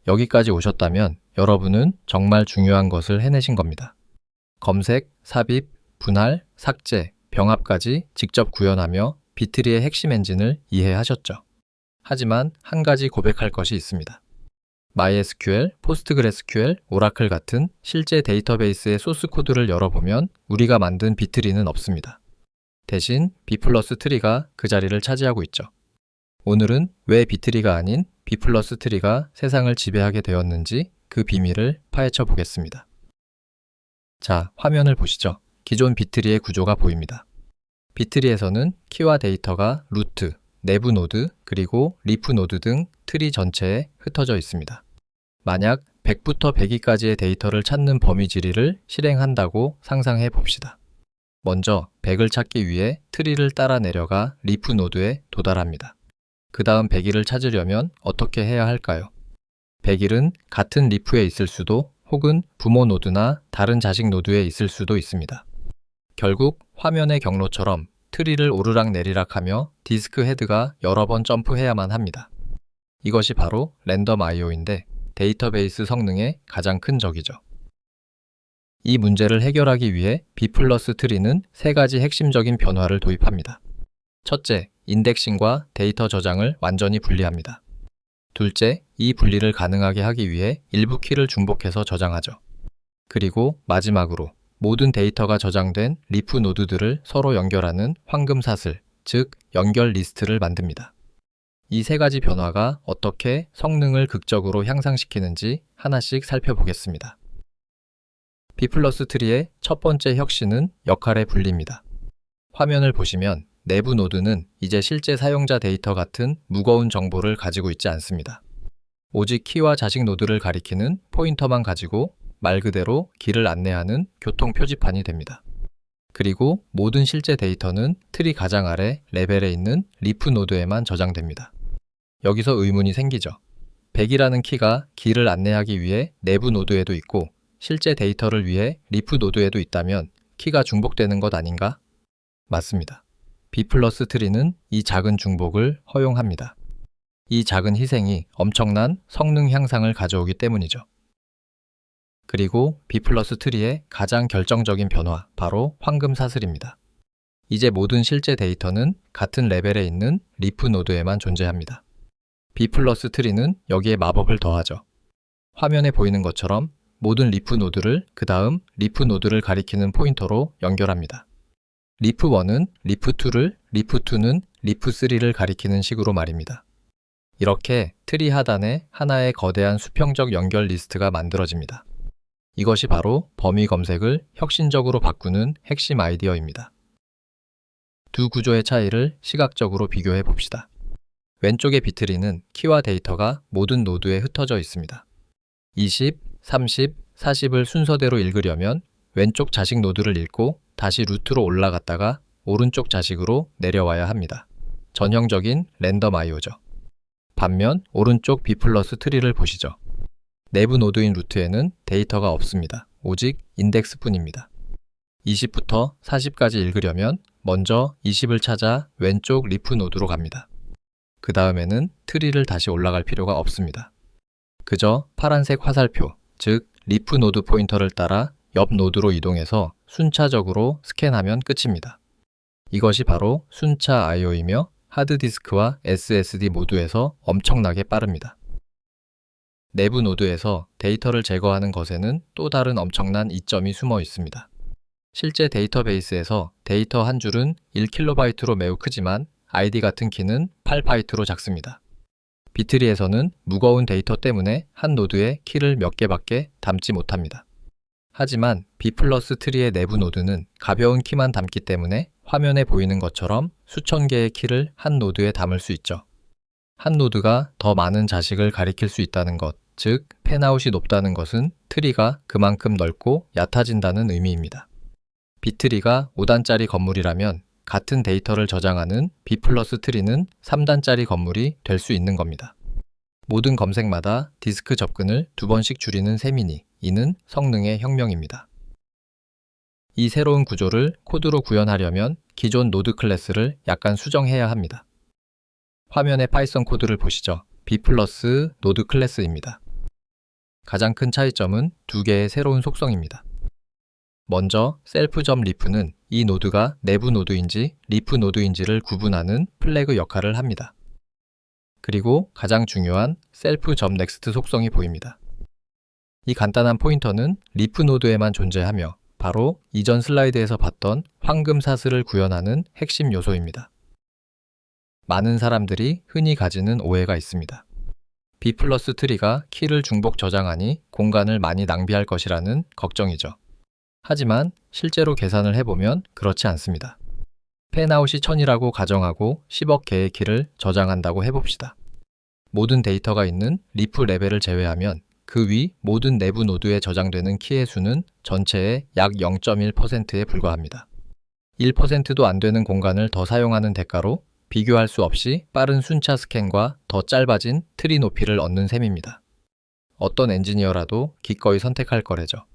여기까지 오셨다면 여러분은 정말 중요한 것을 해내신 겁니다. 검색, 삽입, 분할, 삭제, 병합까지 직접 구현하며 비트리의 핵심 엔진을 이해하셨죠. 하지만 한 가지 고백할 것이 있습니다. MySQL, PostgreSQL, 오라클 같은 실제 데이터베이스의 소스 코드를 열어보면 우리가 만든 비트리는 없습니다. 대신 B+트리가 그 자리를 차지하고 있죠. 오늘은 왜 비트리가 아닌 B+트리가 세상을 지배하게 되었는지 그 비밀을 파헤쳐 보겠습니다. 자, 화면을 보시죠. 기존 비트리의 구조가 보입니다. 비트리에서는 키와 데이터가 루트, 내부 노드, 그리고 리프 노드 등 트리 전체에 흩어져 있습니다. 만약 100부터 102까지의 데이터를 찾는 범위 지리를 실행한다고 상상해 봅시다. 먼저 100을 찾기 위해 트리를 따라 내려가 리프 노드에 도달합니다. 그 다음 101을 찾으려면 어떻게 해야 할까요? 101은 같은 리프에 있을 수도 혹은 부모 노드나 다른 자식 노드에 있을 수도 있습니다. 결국 화면의 경로처럼 트리를 오르락 내리락 하며 디스크 헤드가 여러 번 점프해야만 합니다. 이것이 바로 랜덤 IO인데 데이터베이스 성능의 가장 큰 적이죠. 이 문제를 해결하기 위해 B+트리는 세 가지 핵심적인 변화를 도입합니다. 첫째, 인덱싱과 데이터 저장을 완전히 분리합니다. 둘째, 이 분리를 가능하게 하기 위해 일부 키를 중복해서 저장하죠. 그리고 마지막으로 모든 데이터가 저장된 리프 노드들을 서로 연결하는 황금 사슬, 즉 연결 리스트를 만듭니다. 이 세 가지 변화가 어떻게 성능을 극적으로 향상시키는지 하나씩 살펴보겠습니다. B+트리의 첫 번째 혁신은 역할의 분리입니다. 화면을 보시면 내부 노드는 이제 실제 사용자 데이터 같은 무거운 정보를 가지고 있지 않습니다. 오직 키와 자식 노드를 가리키는 포인터만 가지고 말 그대로 길을 안내하는 교통 표지판이 됩니다. 그리고 모든 실제 데이터는 트리 가장 아래 레벨에 있는 리프 노드에만 저장됩니다. 여기서 의문이 생기죠. 100이라는 키가 길을 안내하기 위해 내부 노드에도 있고 실제 데이터를 위해 리프 노드에도 있다면 키가 중복되는 것 아닌가? 맞습니다. B+트리는 이 작은 중복을 허용합니다. 이 작은 희생이 엄청난 성능 향상을 가져오기 때문이죠. 그리고 B+트리의 가장 결정적인 변화, 바로 황금 사슬입니다. 이제 모든 실제 데이터는 같은 레벨에 있는 리프 노드에만 존재합니다. B+트리는 여기에 마법을 더하죠. 화면에 보이는 것처럼 모든 리프 노드를 그 다음 리프 노드를 가리키는 포인터로 연결합니다. 리프1은 리프2를, 리프2는 리프3를 가리키는 식으로 말입니다. 이렇게 트리 하단에 하나의 거대한 수평적 연결 리스트가 만들어집니다. 이것이 바로 범위 검색을 혁신적으로 바꾸는 핵심 아이디어입니다. 두 구조의 차이를 시각적으로 비교해 봅시다. 왼쪽의 비트리는 키와 데이터가 모든 노드에 흩어져 있습니다. 20, 30, 40을 순서대로 읽으려면 왼쪽 자식 노드를 읽고 다시 루트로 올라갔다가 오른쪽 자식으로 내려와야 합니다. 전형적인 랜덤 IO죠. 반면 오른쪽 B+트리를 보시죠. 내부 노드인 루트에는 데이터가 없습니다. 오직 인덱스뿐입니다. 20부터 40까지 읽으려면 먼저 20을 찾아 왼쪽 리프 노드로 갑니다. 그 다음에는 트리를 다시 올라갈 필요가 없습니다. 그저 파란색 화살표, 즉 리프 노드 포인터를 따라 옆 노드로 이동해서 순차적으로 스캔하면 끝입니다. 이것이 바로 순차 IO이며 하드디스크와 SSD 모두에서 엄청나게 빠릅니다. 내부 노드에서 데이터를 제거하는 것에는 또 다른 엄청난 이점이 숨어 있습니다. 실제 데이터베이스에서 데이터 한 줄은 1KB 매우 크지만 ID 같은 키는 8바이트로 작습니다. 비트리에서는 무거운 데이터 때문에 한 노드에 키를 몇 개밖에 담지 못합니다. 하지만 B+트리의 내부 노드는 가벼운 키만 담기 때문에 화면에 보이는 것처럼 수천 개의 키를 한 노드에 담을 수 있죠. 한 노드가 더 많은 자식을 가리킬 수 있다는 것, 즉 팬아웃이 높다는 것은 트리가 그만큼 넓고 얕아진다는 의미입니다. 비트리가 5단짜리 건물이라면 같은 데이터를 저장하는 B+트리는 3단짜리 건물이 될 수 있는 겁니다. 모든 검색마다 디스크 접근을 2번씩 줄이는 셈이니 이는 성능의 혁명입니다. 이 새로운 구조를 코드로 구현하려면 기존 노드 클래스를 약간 수정해야 합니다. 화면의 파이썬 코드를 보시죠. B+ 노드 클래스입니다. 가장 큰 차이점은 두 개의 새로운 속성입니다. 먼저 셀프.리프는 이 노드가 내부 노드인지 리프 노드인지를 구분하는 플래그 역할을 합니다. 그리고 가장 중요한 셀프.넥스트 속성이 보입니다. 이 간단한 포인터는 리프 노드에만 존재하며 바로 이전 슬라이드에서 봤던 황금 사슬을 구현하는 핵심 요소입니다. 많은 사람들이 흔히 가지는 오해가 있습니다. B 플러스 트리가 키를 중복 저장하니 공간을 많이 낭비할 것이라는 걱정이죠. 하지만 실제로 계산을 해보면 그렇지 않습니다. 팬아웃이 1000이라고 가정하고 10억 개의 키를 저장한다고 해봅시다. 모든 데이터가 있는 리프 레벨을 제외하면 그 위 모든 내부 노드에 저장되는 키의 수는 전체의 약 0.1%에 불과합니다. 1%도 안 되는 공간을 더 사용하는 대가로 비교할 수 없이 빠른 순차 스캔과 더 짧아진 트리 높이를 얻는 셈입니다. 어떤 엔지니어라도 기꺼이 선택할 거래죠.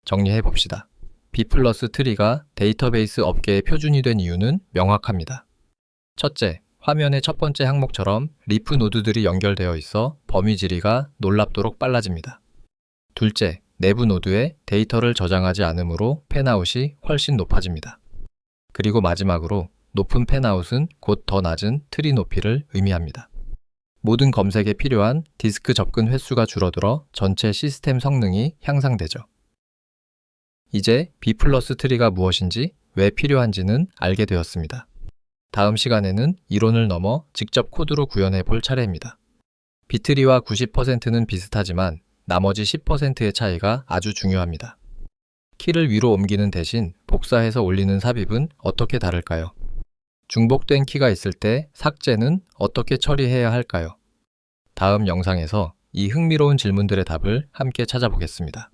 정리해 봅시다. B 플러스 트리가 데이터베이스 업계의 표준이 된 이유는 명확합니다. 첫째, 화면의 첫 번째 항목처럼 리프 노드들이 연결되어 있어 범위 지리가 놀랍도록 빨라집니다. 둘째, 내부 노드에 데이터를 저장하지 않으므로 팬아웃이 훨씬 높아집니다. 그리고 마지막으로 높은 팬아웃은 곧 더 낮은 트리 높이를 의미합니다. 모든 검색에 필요한 디스크 접근 횟수가 줄어들어 전체 시스템 성능이 향상되죠. 이제 B 플러스 트리가 무엇인지 왜 필요한지는 알게 되었습니다. 다음 시간에는 이론을 넘어 직접 코드로 구현해 볼 차례입니다. 비트리와 90%는 비슷하지만 나머지 10%의 차이가 아주 중요합니다. 키를 위로 옮기는 대신 복사해서 올리는 삽입은 어떻게 다를까요? 중복된 키가 있을 때 삭제는 어떻게 처리해야 할까요? 다음 영상에서 이 흥미로운 질문들의 답을 함께 찾아보겠습니다.